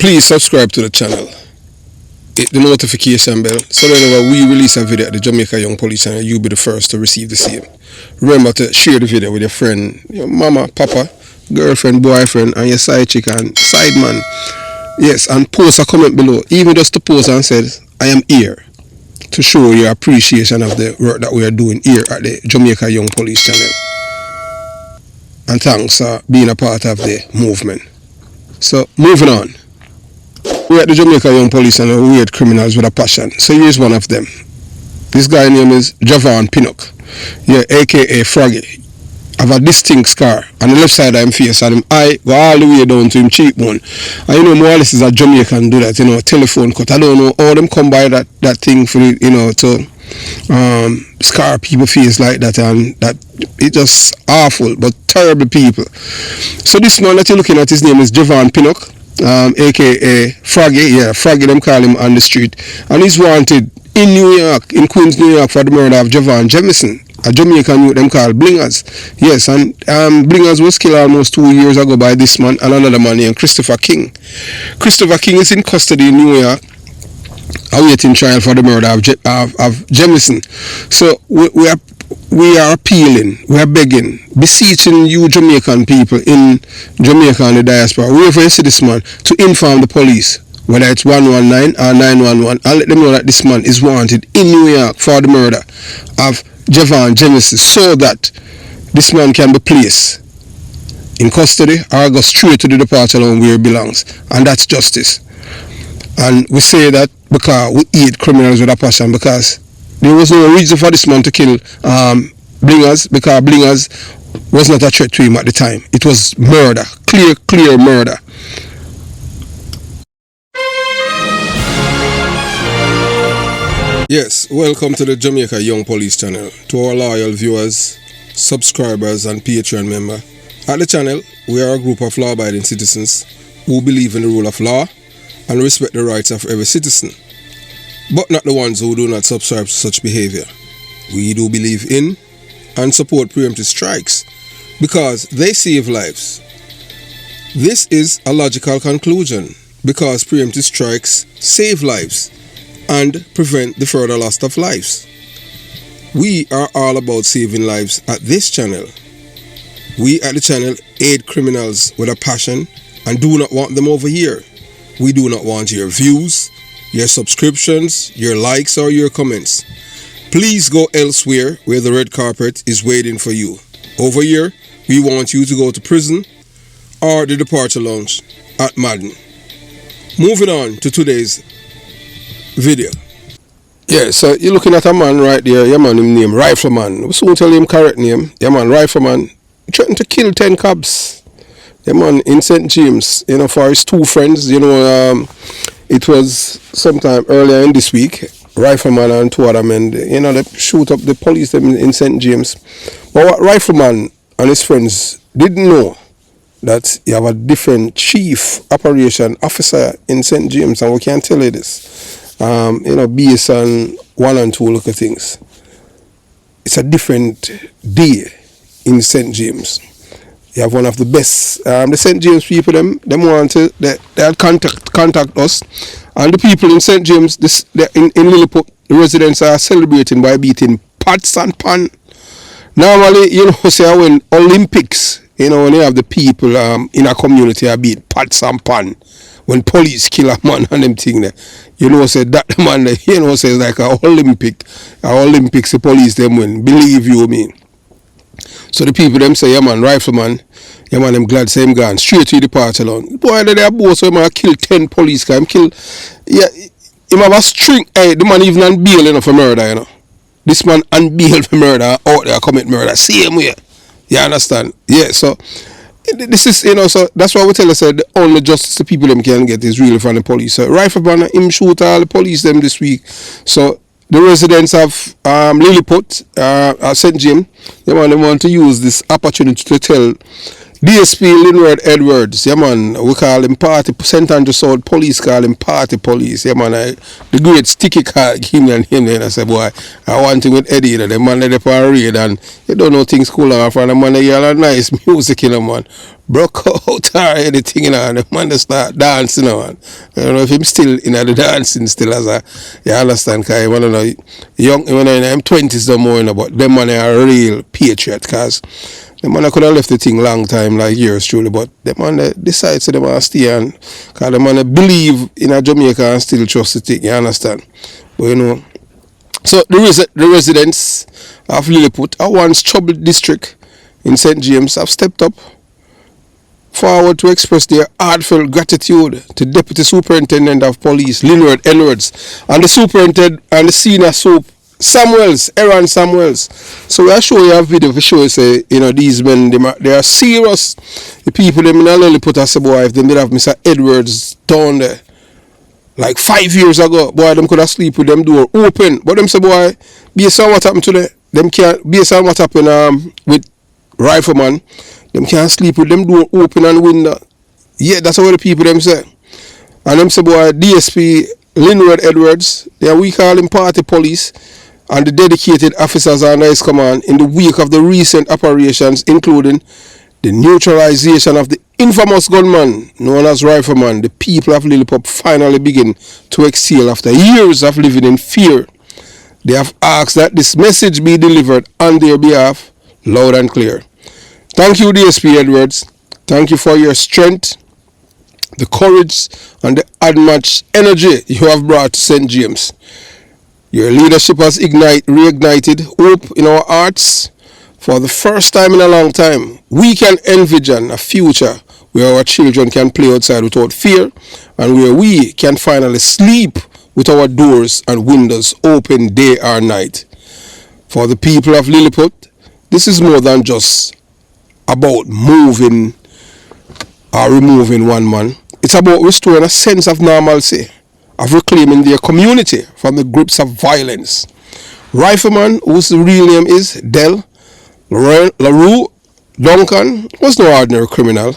Please subscribe to the channel. Hit the notification bell so that whenever we release a video at the Jamaica Young Police Channel, you'll be the first to receive the same. Remember to share the video with your friend, your mama, papa, girlfriend, boyfriend, and your side chick and side man. Yes, and post a comment below, even just to post and say, I am here to show your appreciation of the work that we are doing here at the Jamaica Young Police Channel. And thanks for being a part of the movement. So, moving on. We at the Jamaica Young Police Channel, we hate criminals with a passion. So here's one of them. This guy's name is Javon Pinnock. Yeah, aka Froggy. Have a distinct scar on the left side of his face, and him eye go all the way down to him cheekbone. And you know, more or less is a Jamaican do that, you know, telephone cut. I don't know how them come by that thing for, you know, to scar people face like that, and that it's just awful, but terrible people. So this man that you're looking at, his name is Javon Pinnock, aka Froggy. Yeah, Froggy them call him on the street, and he's wanted in New York, in Queens, New York, for the murder of Javon Jamison, a Jamaican youth them called Blingers. Yes, and Blingers was killed almost 2 years ago by this man and another man named Christopher King. Christopher King is in custody in New York, awaiting trial for the murder of Jamison. So we are appealing, we are begging, beseeching you Jamaican people in Jamaica and the diaspora, wherever you see this man, to inform the police, whether it's 119 or 911, and let them know that this man is wanted in New York for the murder of Javon Jamison, so that this man can be placed in custody or go straight to the departure home where he belongs, and that's justice. And we say that because we hate criminals with a passion, because there was no reason for this man to kill Blingers, because Blingers was not a threat to him at the time. It was murder, clear murder. Yes, welcome to the Jamaica Young Police Channel. To our loyal viewers, subscribers and Patreon member. At the channel, we are a group of law-abiding citizens who believe in the rule of law and respect the rights of every citizen, but not the ones who do not subscribe to such behavior. We do believe in and support preemptive strikes because they save lives. This is a logical conclusion because preemptive strikes save lives and prevent the further loss of lives. We are all about saving lives at this channel. We at the channel aid criminals with a passion and do not want them over here. We do not want your views, your subscriptions, your likes or your comments. Please go elsewhere where the red carpet is waiting for you. Over here, we want you to go to prison or the departure lounge at Madden. Moving on to today's video. Yeah, so you're looking at a man right there. Yeah, man, him name Rifleman. We'll soon tell him correct name. Yeah, man, Rifleman. He threatened to kill 10 cops. Yeah, man, in St. James, you know, for his two friends. You know, it was sometime earlier in this week. Rifleman and two other men, you know, they shoot up the police them in St. James. But what Rifleman and his friends didn't know, that you have a different chief operation officer in St. James, and we can't tell you this. You know, based on 1 and 2 look at things. It's a different day in St. James. You have one of the best. The St. James people, them want to, they'll contact us. And the people in St. James, in Lilliput, the residents are celebrating by beating pots and pan. Normally, you know, say when Olympics, you know, when you have the people in a community are beat pots and pan. When police kill a man and them thing there, you know, say that man there, you know, say like a Olympics, the police them win. Believe you me. So the people them say, yeah man, Rifleman, yeah man, I'm glad say him gone straight to the departure alone. Boy, they are both so him kill 10 police guys. Him kill, yeah, him have a string. Hey, the man even on bail, you know, for murder, you know. This man on bail for murder, out there commit murder, same way. You understand? Yeah, so this is, you know, so that's why we tell us that the only justice the people them can get is really from the police. So Rifleman, him shoot all the police them this week. So the residents of Lilliput, St. James, they want to use this opportunity to tell DSP Linward Edwards, yeah man, we call him Party, St. Andrew South Police call him Party Police, yeah man, the great sticky card give me and him, and I say, boy, I want him with Eddie, you know, the man that they raid, and you don't know things cool enough, and the man they hear nice music, you know, man, broke out or anything, you know, and the man they start dancing, you know, man. I don't know if him still, you know, the dancing still as a, you understand, because I don't know, young, when in them 20s no more, you know, but them man are a real patriot, because the man could have left the thing long time, like years truly, but the man decides to them to stay, and because the man believe in a Jamaica and still trust the thing, you understand? But you know, so the residents of Lilliput, a once troubled district in St. James, have stepped up forward to express their heartfelt gratitude to Deputy Superintendent of Police Linward Edwards and the Superintendent and the Senior Soup Aaron Samuels. So I show you a video for sure. Say, you know, these men, they are serious. The people them in a Lilliput, I say, boy, if they did have Mr. Edwards down there like 5 years ago, boy, them could have sleep with them door open. But them say, boy, based on what happened today, them can't, based on what happened with Rifleman, them can't sleep with them door open and window. Yeah, that's what the people them say. And them say, boy, DSP Linward Edwards, yeah, we call him Party Police, and the dedicated officers under his command in the wake of the recent operations, including the neutralization of the infamous gunman known as Rifleman. The people of Lilliput finally begin to exhale after years of living in fear. They have asked that this message be delivered on their behalf loud and clear. Thank you, DSP Edwards. Thank you for your strength, the courage, and the unmatched energy you have brought to St. James. Your leadership has reignited hope in our hearts. For the first time in a long time, we can envision a future where our children can play outside without fear, and where we can finally sleep with our doors and windows open day or night. For the people of Lilliput, this is more than just about moving or removing one man. It's about restoring a sense of normalcy, of reclaiming their community from the grips of violence. Rifleman, whose real name is ZELLE LaRue Duncan, was no ordinary criminal.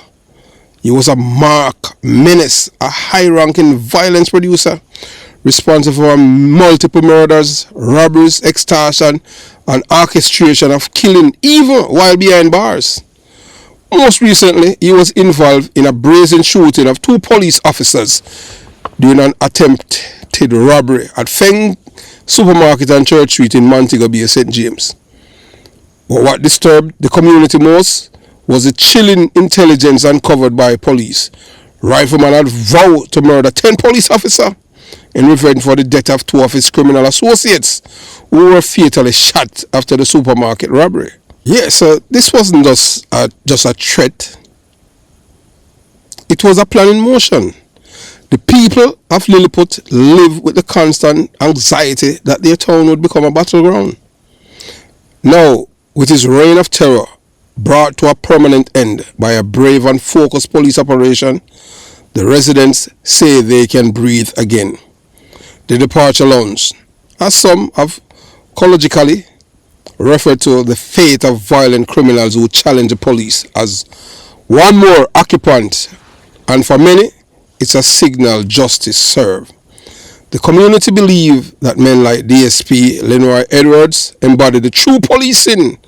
He was a marked menace, a high-ranking violence producer, responsible for multiple murders, robberies, extortion, and orchestration of killing, even while behind bars. Most recently, he was involved in a brazen shooting of 2 police officers during an attempted robbery at Feng Supermarket and Church Street in Montego Bay, St. James. But what disturbed the community most was the chilling intelligence uncovered by police. Rifleman had vowed to murder 10 police officers in revenge for the death of 2 of his criminal associates who were fatally shot after the supermarket robbery. Yeah, so this wasn't just a threat. It was a plan in motion. The people of Lilliput live with the constant anxiety that their town would become a battleground. Now, with his reign of terror brought to a permanent end by a brave and focused police operation, the residents say they can breathe again. The departure lounge, as some have colloquially referred to the fate of violent criminals who challenge the police as one more occupant, and for many, it's a signal justice served. The community believe that men like DSP Linward Edwards embody the true policing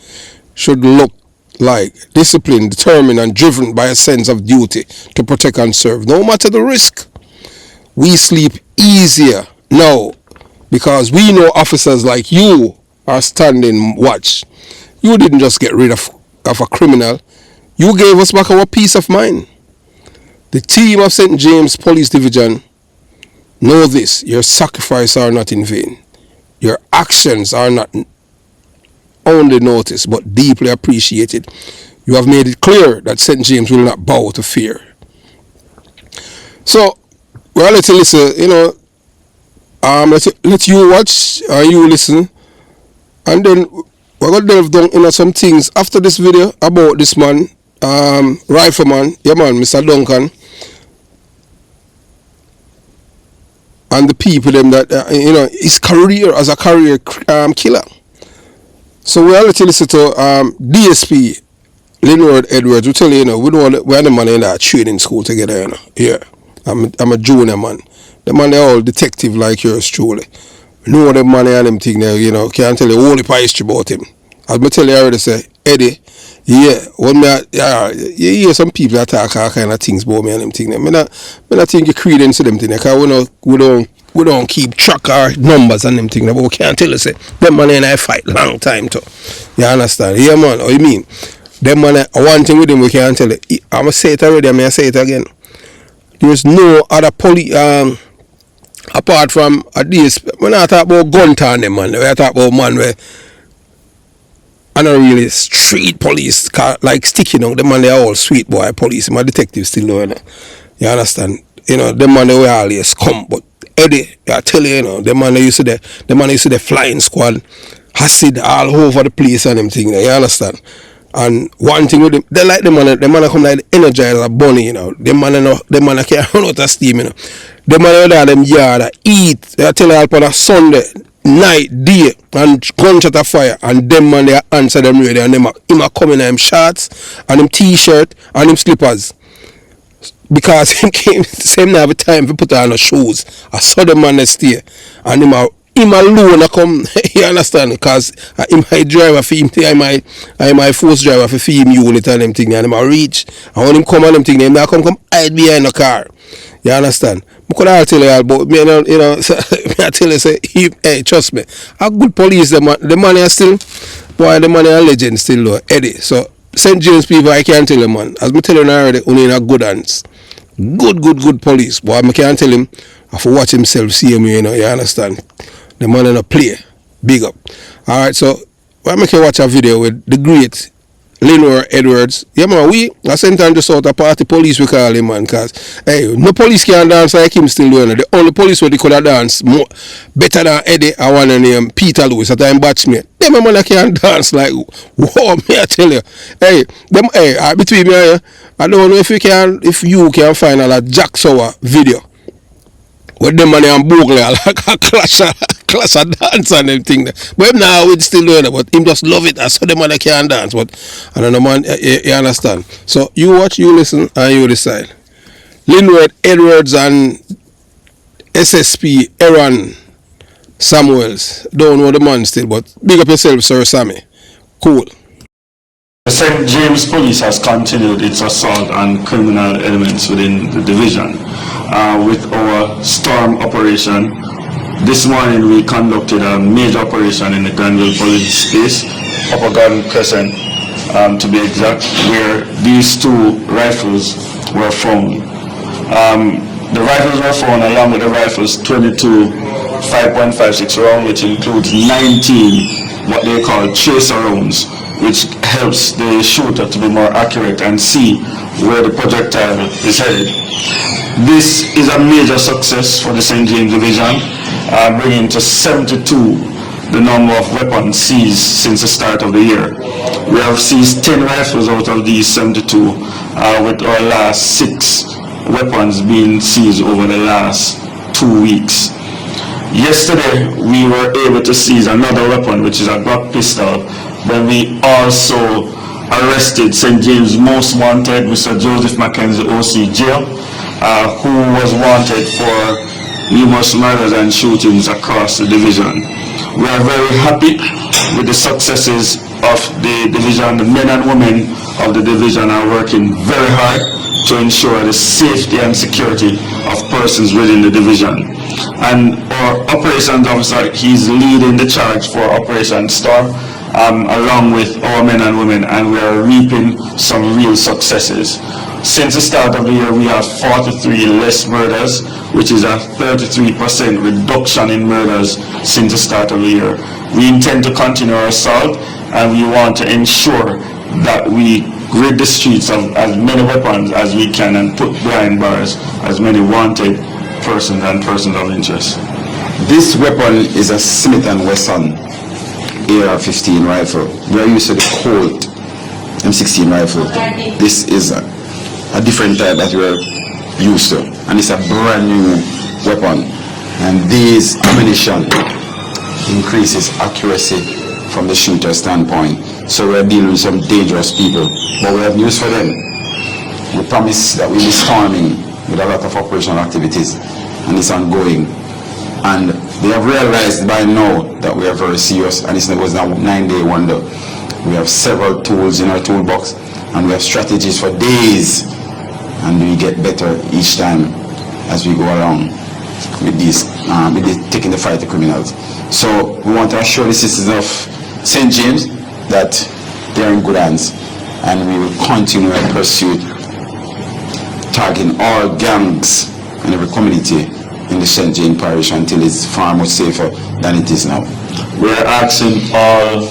should look like: disciplined, determined, and driven by a sense of duty to protect and serve, no matter the risk. We sleep easier now because we know officers like you are standing watch. You didn't just get rid of a criminal, you gave us back our peace of mind. The team of St. James Police Division know this: your sacrifices are not in vain. Your actions are not only noticed but deeply appreciated. You have made it clear that St. James will not bow to fear. So, well, let's listen, you know, let you watch and you listen, and then we're going to delve down into some things after this video about this man, Rifleman, yeah man, Mr. Duncan, and the people them that, you know, his career as a career killer. So we'll let you listen to DSP Leonard Edwards, we tell you, we had the man in that training school together, Yeah. I'm a junior man. The man they all detective like yours truly. Know the money and them thing there, can't tell you all the history about him. As I tell you already say, Eddie, yeah, you hear some people that talk all kind of things about me and them thing there. I not think you credence to them thing there, because we don't keep track our numbers and them thing there, but we can't tell you say, them money and I fight long time too. You understand? Yeah man, what you mean? Them money, one thing with them we can't tell you. I'm going to say it already, I'm going to say it again. There's no other police, apart from this, when I talk about gun town, them man, I talk about man where I not really street police, like sticking out, them man they are all sweet boy police, my detective still know, you understand? Them man they were always come, but Eddie, I tell you, them man they used to the flying squad, acid all over the place and them thing, you understand? And one thing with them, they like them man come like the Energizer bunny, Them man can't run out of steam, Them man there, them yard, eat, I tell you all on a Sunday, night, day, and gunshot of fire, and them man they answer them radio, and him a come in them shorts, and them t-shirt, and them slippers. Because him came, same now have time to put on the shoes. I saw the man that stay, and him alone I come, you understand, because I'm my driver for him, I'm my first driver for him unit and them thing, and him a reach, and when him come on them thing, him now come hide behind the car, you understand. I could all tell you all about me, I tell you, say, hey, trust me, a good police, the man are still, boy, the man are a legend still though, Eddie, so, St. James people, I can't tell you, man, as me tell you already, only in a good hands, good police, boy, I can't tell him, I have to watch himself, see him, you understand. The man in a play. Big up. Alright, so I make you watch a video with the great Leonard Edwards. Yeah man, I sent him just out a party police we call him man, cause hey, no police can dance like him still doing it. The only police where they could have dance more better than Eddie, I want to name Peter Lewis at time batchmate. Them man can dance like whoa, me I tell you. Hey, between me and you, I don't know if you can find a Jack Sauer video. With them money and bogle like a clash of dance and them thing there. But him now we still doing it, but him just love it. I saw them man that can't dance, but I don't know man, you understand. So you watch, you listen, and you decide. Leonard Edwards and SSP Aaron Samuels. Don't know the man still, but big up yourself, Sir Sammy. Cool. The St. James Police has continued its assault on criminal elements within the division. With our storm operation, this morning we conducted a major operation in the Granville Police Space, Upper Garden Crescent to be exact, where these two rifles were found. The rifles were found along with the rifles 22 5.56 round, which includes 19 what they call chaser rounds, which helps the shooter to be more accurate and see where the projectile is headed. This is a major success for the St. James Division, bringing to 72 the number of weapons seized since the start of the year. We have seized 10 rifles out of these 72, with our last 6 weapons being seized over the last 2 weeks. Yesterday, we were able to seize another weapon, which is a Glock pistol, but we also arrested St. James' most wanted, Mr. Joseph Mackenzie, OC Jail, who was wanted for numerous murders and shootings across the division. We are very happy with the successes of the division. The men and women of the division are working very hard to ensure the safety and security of persons within the division. And our operations officer, he's leading the charge for Operation Storm, along with our men and women, and we are reaping some real successes. Since the start of the year, we have 43 less murders, which is a 33% reduction in murders since the start of the year. We intend to continue our assault, and we want to ensure that we rid the streets of as many weapons as we can and put behind bars as many wanted persons and persons of interest. This weapon is a Smith & Wesson AR-15 rifle. We are used to the Colt M16 rifle. This is a different type that we are used to, and it's a brand new weapon. And this ammunition increases accuracy from the shooter standpoint. So we're dealing with some dangerous people. But we have news for them. We promise that we'll be storming with a lot of operational activities, and it's ongoing. And they have realized by now that we are very serious, and it was now 9-day wonder. We have several tools in our toolbox, and we have strategies for days, and we get better each time as we go along with taking the fight to criminals. So we want to assure the citizens of St. James that they are in good hands, and we will continue our pursuit, targeting all gangs in every community in the St. James parish until it's far much safer than it is now. We are asking all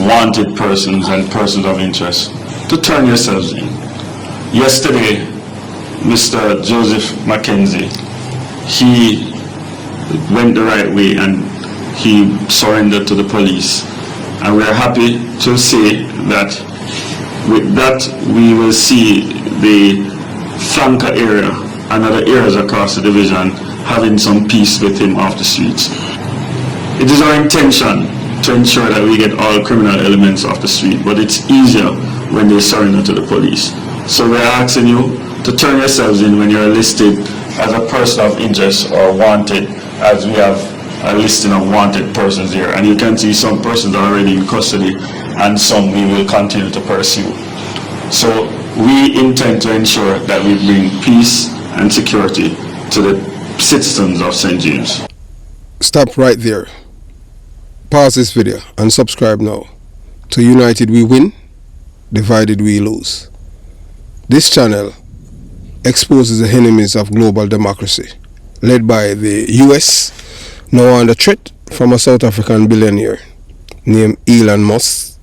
wanted persons and persons of interest to turn yourselves in. Yesterday, Mr. Joseph Mackenzie, he went the right way and he surrendered to the police. And we are happy to say that with that we will see the flanker area and other areas across the division having some peace with him off the streets. It is our intention to ensure that we get all criminal elements off the street, but it's easier when they surrender to the police. So we're asking you to turn yourselves in when you're listed as a person of interest or wanted, as we have a listing of wanted persons here, and you can see some persons are already in custody and some we will continue to pursue. So we intend to ensure that we bring peace and security to the citizens of St. James. Stop right there. Pause this video and subscribe now to United We Win, Divided We Lose. This channel exposes the enemies of global democracy, led by the US, now under threat from a South African billionaire named Elon Musk,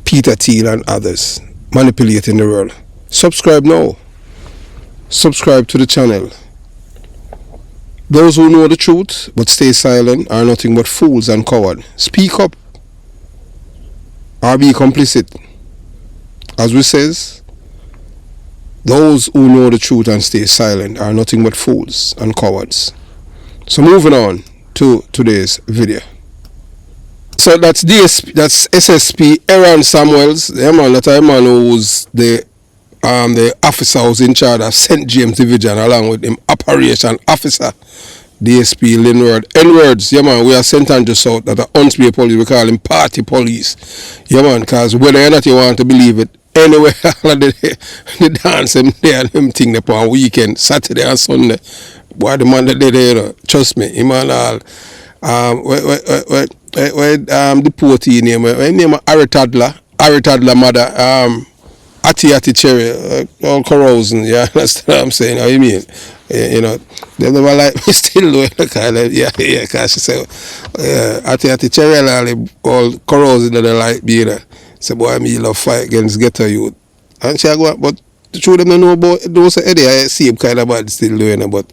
Peter Thiel and others, manipulating the world. Subscribe now. Subscribe to the channel. Those who know the truth but stay silent are nothing but fools and cowards. Speak up or be complicit. As we says, those who know the truth and stay silent are nothing but fools and cowards. So moving on to today's video. So that's SSP Aaron Samuels, the man that I man who was the officer who's in charge of St. James Division, along with him operation officer, DSP Linward. N-words, yeah man, we are St. Andrew South, that are Huntsville police, we call him party police. Yeah man, because whether or not you want to believe it, anyway, the dance them there and them thing upon weekend, Saturday and Sunday. Boy, the man that they there, you know, trust me, him and all. The poetry name, name Harry Toddler mother, Ati Cherry, all carousing, yeah, that's what I'm saying, how you mean? You know, they never like me still doing the kind of, yeah, because she said, Ati Cherry, all carousing that they like me, you know. Say, boy, me love fight against ghetto youth. And she go, but the truth them don't know about those Eddie, I see him kind of bad still doing it, but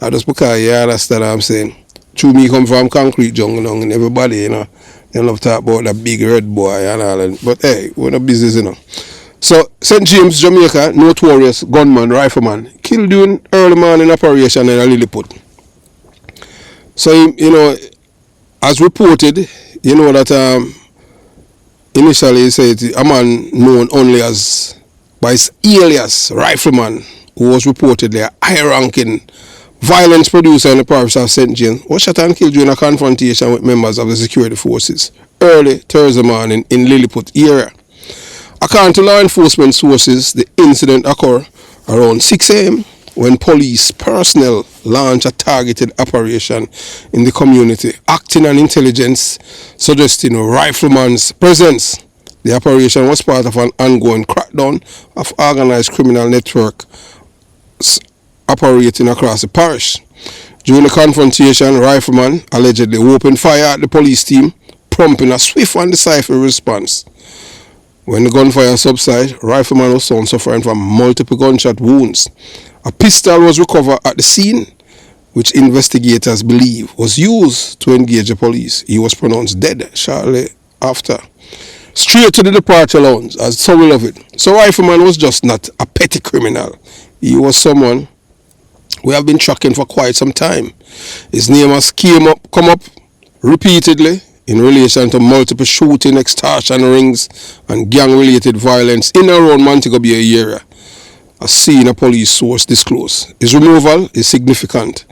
I just because you understand what I'm saying. True, me come from concrete jungle and everybody, you know, they love to talk about that big red boy and all, but hey, we're not business, you know. So, St. James, Jamaica, notorious gunman, rifleman, killed during early morning operation in Lilliput. So, you know, as reported, you know that initially he said a man known only as by his alias Rifleman, who was reportedly a high-ranking violence producer in the parish of St. James, was shot and killed during a confrontation with members of the security forces early Thursday morning in Lilliput area. According to law enforcement sources, the incident occurred around 6 a.m. when police personnel launched a targeted operation in the community, acting on intelligence suggesting Rifleman's presence. The operation was part of an ongoing crackdown of organized criminal network operating across the parish. During the confrontation, Rifleman allegedly opened fire at the police team, prompting a swift and decisive response. When the gunfire subsided, Rifleman was found suffering from multiple gunshot wounds. A pistol was recovered at the scene, which investigators believe was used to engage the police. He was pronounced dead shortly after. Straight to the departure lounge, as some will of it. So Rifleman was just not a petty criminal. He was someone we have been tracking for quite some time. His name has come up repeatedly in relation to multiple shooting, extortion rings, and gang-related violence in and around Montego Bay area, as seen a police source disclose. His removal is significant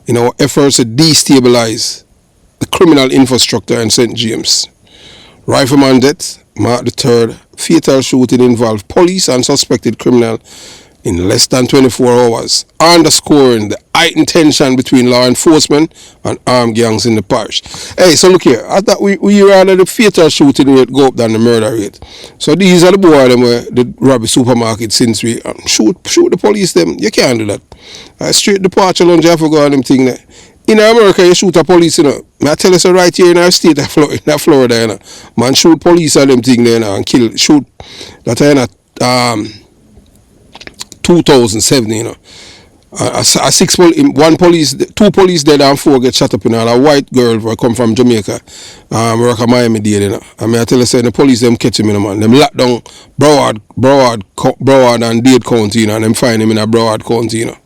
in our efforts to destabilize the criminal infrastructure in St. James. Rifleman death marked the third fatal shooting involved police and suspected criminal in less than 24 hours, underscoring the heightened tension between law enforcement and armed gangs in the parish. Hey, so look here, I thought we rather the fatal shooting rate go up than the murder rate. So these are the boys them where they rob the supermarket since we shoot the police them. You can't do that. Straight departure lunch, you have to go on them thing there. In America, you shoot a police, you know. I tell us right here in our state of Florida, you know. Man shoot police on them thing there, you know, and shoot. That you know, 2007, you know. Two police dead and 4 get shot up, you know. And a white girl who come from Jamaica, work at Miami-Dade, you know. I mean, I tell us, the police them catch him, you know, man. Them lock down Broward and Dade County, you know, and them find him in a Broward County, you know.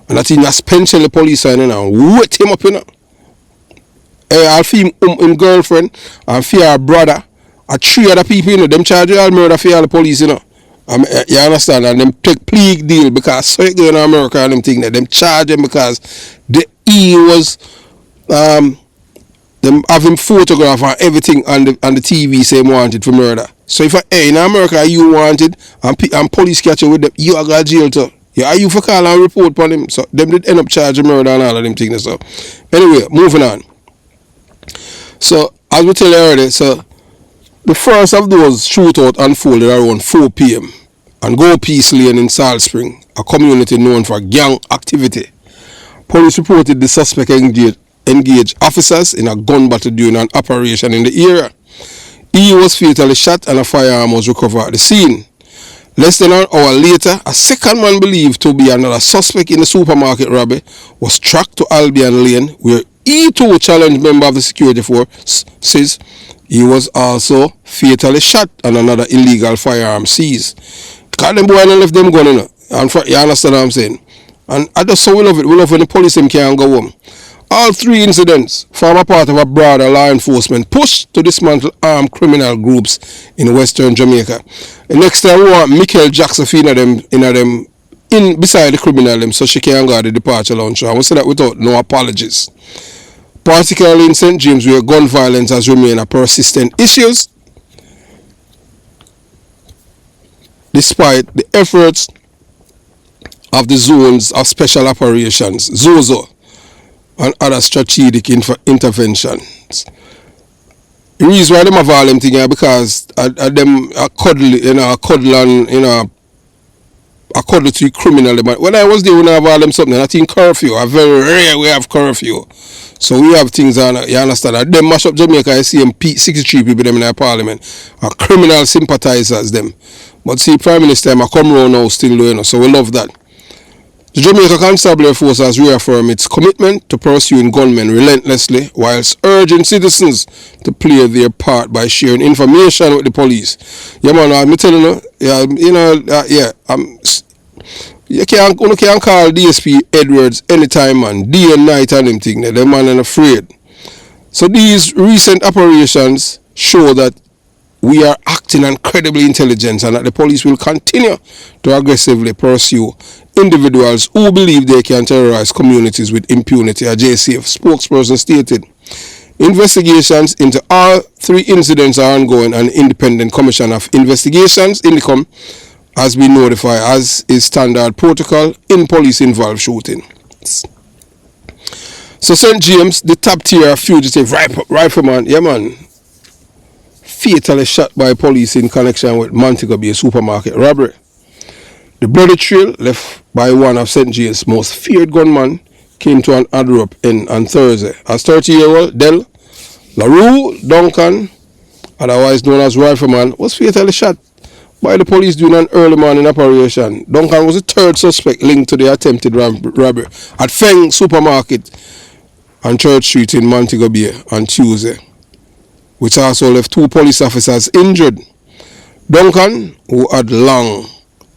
And I think that's pension the police and you know, wet him up, you know. I'll feel him girlfriend and fear her brother. 3 other people, you know, them charge you all murder for all the police, you know. You understand? And them take plea deal because so it go in America and them thing that them charge him because he was them have him photograph and everything on the TV say him wanted for murder. So if in America you wanted and police catch you with them, you are going to jail too. Yeah, you for call and report on him. So them did end up charging murder and all of them things. So anyway, moving on. So as we tell you already, so the first of those shootout unfolded around 4 p.m. and Go Peace Lane in Salt Spring, a community known for gang activity. Police reported the suspect engaged officers in a gun battle during an operation in the area. He was fatally shot and a firearm was recovered at the scene. Less than an hour later, a second man believed to be another suspect in the supermarket robbery was tracked to Albion Lane, where he too challenged member of the security force says he was also fatally shot and another illegal firearm seized. Because them boy left them gun, you know. And you understand what I'm saying? And I just so we love it. We love when the police them can't go home. All 3 incidents form a part of a broader law enforcement push to dismantle armed criminal groups in Western Jamaica. And next time we want Michael Jackson in beside the criminal them so she can go to the departure lounge. And we say that without no apologies. Particularly in St. James, where gun violence has remained a persistent issue, despite the efforts of the zones of special operations, ZOZO, and other strategic interventions. The reason why them have all them things because them are cuddle, you know, a cuddle to criminal. When I was there, we have all them something. I think curfew. A very rare we have curfew. So we have things on. You understand? And them mash up Jamaica. I see them 63 people them in our parliament. Are criminal sympathizers them. But see, Prime Minister, I come around now still doing. You know, so we love that. The Jamaica Constabulary Force has reaffirmed its commitment to pursuing gunmen relentlessly whilst urging citizens to play their part by sharing information with the police. Yeah, man, I'm telling you, you can't call DSP Edwards anytime, man, day and night and them thing. The man ain't afraid. So these recent operations show that we are acting incredibly intelligent and that the police will continue to aggressively pursue individuals who believe they can terrorize communities with impunity, a JCF spokesperson stated. Investigations into all 3 incidents are ongoing and Independent Commission of Investigations INDICOM has been notified as is standard protocol in police-involved shooting. So St. James, the top-tier fugitive rifleman, yeah man, fatally shot by police in connection with Montego Bay supermarket robbery. The bloody trail left by one of St. James' most feared gunmen came to an abrupt end on Thursday as 30-year-old ZELLE LaRue Duncan, otherwise known as Rifleman, was fatally shot by the police during an early morning operation. Duncan was the 3rd suspect linked to the attempted robbery at Feng Supermarket on Church Street in Montego Bay on Tuesday, which also left 2 police officers injured. Duncan, who had long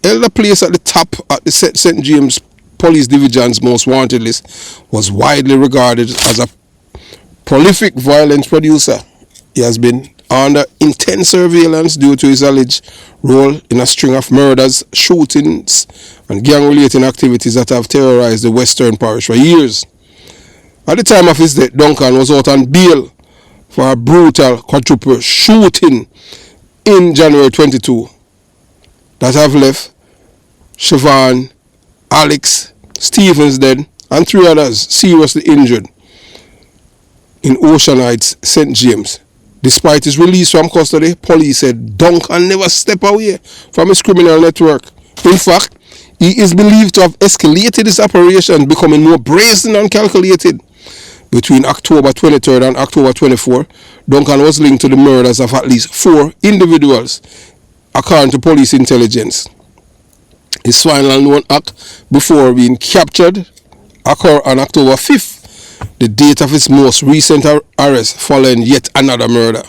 held a place at the top at the St. James Police Division's most wanted list, was widely regarded as a prolific violence producer. He has been under intense surveillance due to his alleged role in a string of murders, shootings, and gang-related activities that have terrorized the Western Parish for years. At the time of his death, Duncan was out on bail for a brutal quadruple shooting in January 22 that have left Siobhan, Alex, Stevens dead, and 3 others seriously injured in Ocean Heights, St. James. Despite his release from custody, police said Duncan never stepped away from his criminal network. In fact, he is believed to have escalated his operation, becoming more brazen and calculated. Between October 23rd and October 24th, Duncan was linked to the murders of at least 4 individuals, according to police intelligence. His final known act before being captured occurred on October 5th, the date of his most recent arrest following yet another murder.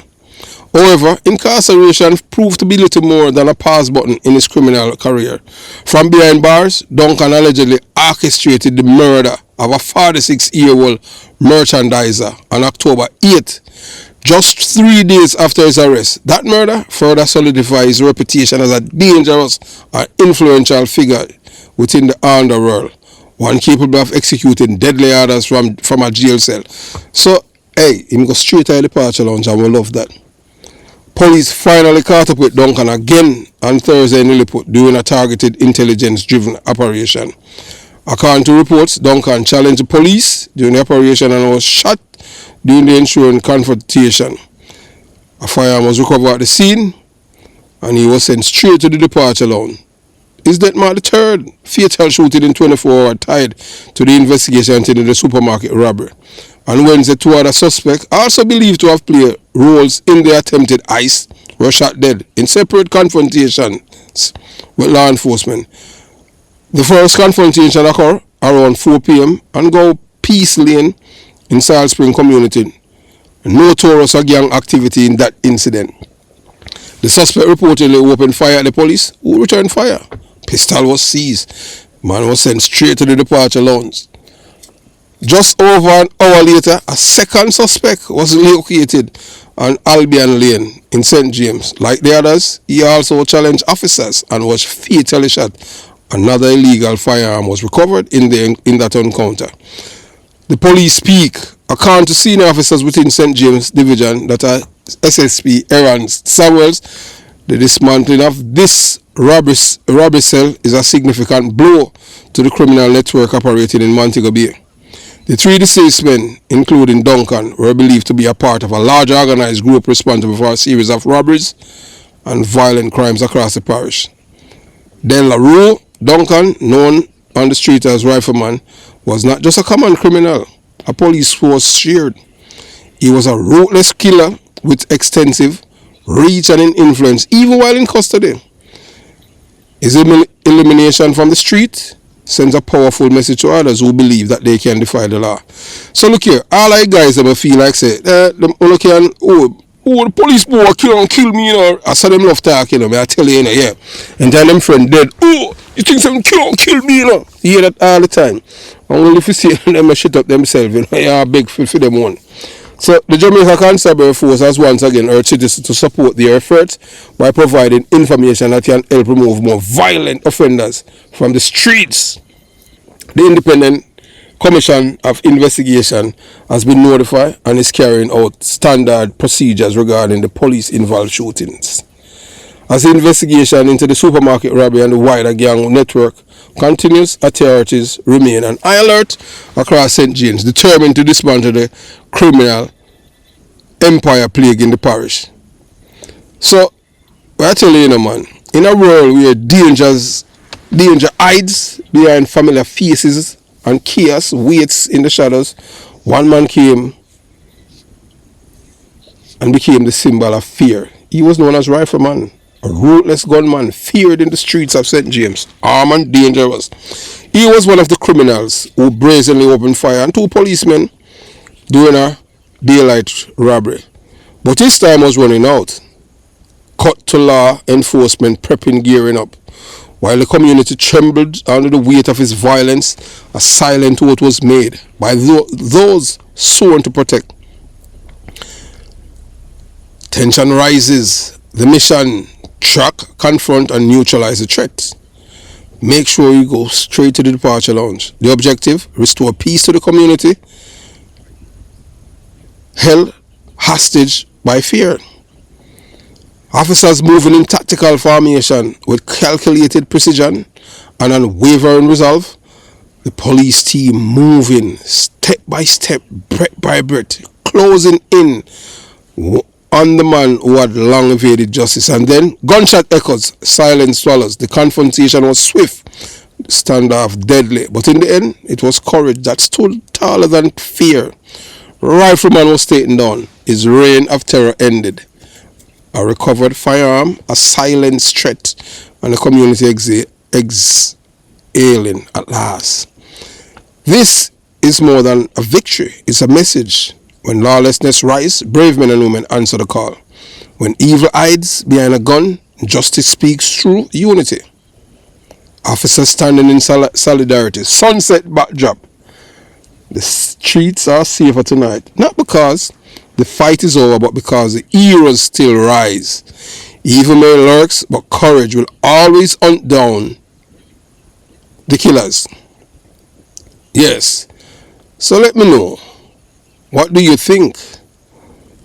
However, incarceration proved to be little more than a pause button in his criminal career. From behind bars, Duncan allegedly orchestrated the murder of a 46-year-old merchandiser on October 8th, just 3 days after his arrest. That murder further solidified his reputation as a dangerous and influential figure within the underworld, one capable of executing deadly orders from a jail cell. So, hey, him go straight to the departure lounge, and we love that. Police finally caught up with Duncan again on Thursday in Lilliput during a targeted intelligence-driven operation. According to reports, Duncan challenged the police during the operation and was shot during the ensuing confrontation. A firearm was recovered at the scene and he was sent straight to the departure lounge. His death marked the third fatal shooting in 24 hours tied to the investigation into the supermarket robbery. On Wednesday, 2 other suspects, also believed to have played roles in the attempted heist, were shot dead in separate confrontations with law enforcement. The first confrontation occurred around 4 p.m. and go Peace Lane in Salt Spring community. No tourist or gang activity in that incident. The suspect reportedly opened fire at the police, who returned fire. Pistol was seized. Man was sent straight to the departure lounge. Just over an hour later, a second suspect was located on Albion Lane in St. James. Like the others, he also challenged officers and was fatally shot. Another illegal firearm was recovered in that encounter. The police speak. According to senior officers within St. James Division, that are SSP Aaron Samuels, the dismantling of this robbery cell is a significant blow to the criminal network operating in Montego Bay. The 3 deceased men, including Duncan, were believed to be a part of a large organized group responsible for a series of robberies and violent crimes across the parish. Del Duncan, known on the street as Rifleman, was not just a common criminal, a police force shared. He was a ruthless killer with extensive reach and influence, even while in custody. His elimination from the street sends a powerful message to others who believe that they can defy the law. So look here, all I guys ever feel like say, the police boy kill me, you know. I saw them love talk, you know, I tell you, yeah. And then them friend dead, oh, you think some kill me, you know. You hear that all the time. Only if you see them shit up themselves, you know, yeah, beg for them one. So the Jamaica Constabulary Force has once again urged citizens to support their efforts by providing information that can help remove more violent offenders from the streets. The Independent Commission of Investigation has been notified and is carrying out standard procedures regarding the police-involved shootings. As the investigation into the supermarket robbery and the wider gang network continues, authorities remain on high alert across St. James, determined to dismantle the criminal empire plaguing the parish. So, I tell you, man, in a world where danger hides behind familiar faces and chaos waits in the shadows, one man came and became the symbol of fear. He was known as Rifleman, a ruthless gunman feared in the streets of St. James, armed and dangerous. He was one of the criminals who brazenly opened fire on 2 policemen during a daylight robbery. But his time was running out. Cut to law enforcement prepping gearing up. While the community trembled under the weight of his violence, a silent oath was made by those sworn to protect Tension rises. The mission: track, confront, and neutralize the threat. Make sure you go straight to the departure lounge. The objective: restore peace to the community held hostage by fear. Officers moving in tactical formation with calculated precision and unwavering resolve. The police team moving step by step, breath by breath, closing in on the man who had long evaded justice. And then gunshot echoes, silence swallows. The confrontation was swift, standoff deadly. But in the end, it was courage that stood taller than fear. Rifleman was taken down. His reign of terror ended. A recovered firearm, a silent threat, and the community exhaling at last. This is more than a victory. It's a message. When lawlessness rises, brave men and women answer the call. When evil hides behind a gun, justice speaks through unity. Officers standing in solidarity. Sunset backdrop. The streets are safer tonight. Not because the fight is over, but because the heroes still rise. Evil may lurks, but courage will always hunt down the killers. Yes. So let me know. What do you think?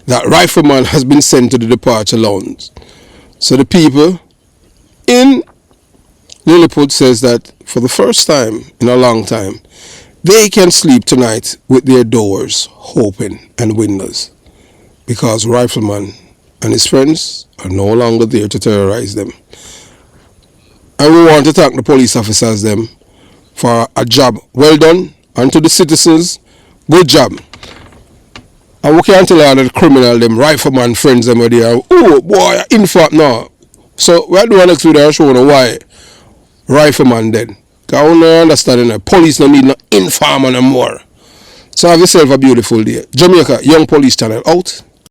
That Rifleman has been sent to the departure lounge. So the people in Lilliput says that for the first time in a long time, they can sleep tonight with their doors open and windows, because Rifleman and his friends are no longer there to terrorize them. And we want to thank the police officers them for a job well done, and to the citizens, good job. And we can't tell all the criminal them, Rifleman friends them were there. Oh boy, in fact now. So we're doing next video showing why Rifleman dead. Because we don't understand the police don't need no informer no more. So have yourself a beautiful day. Jamaica Young Police Channel out.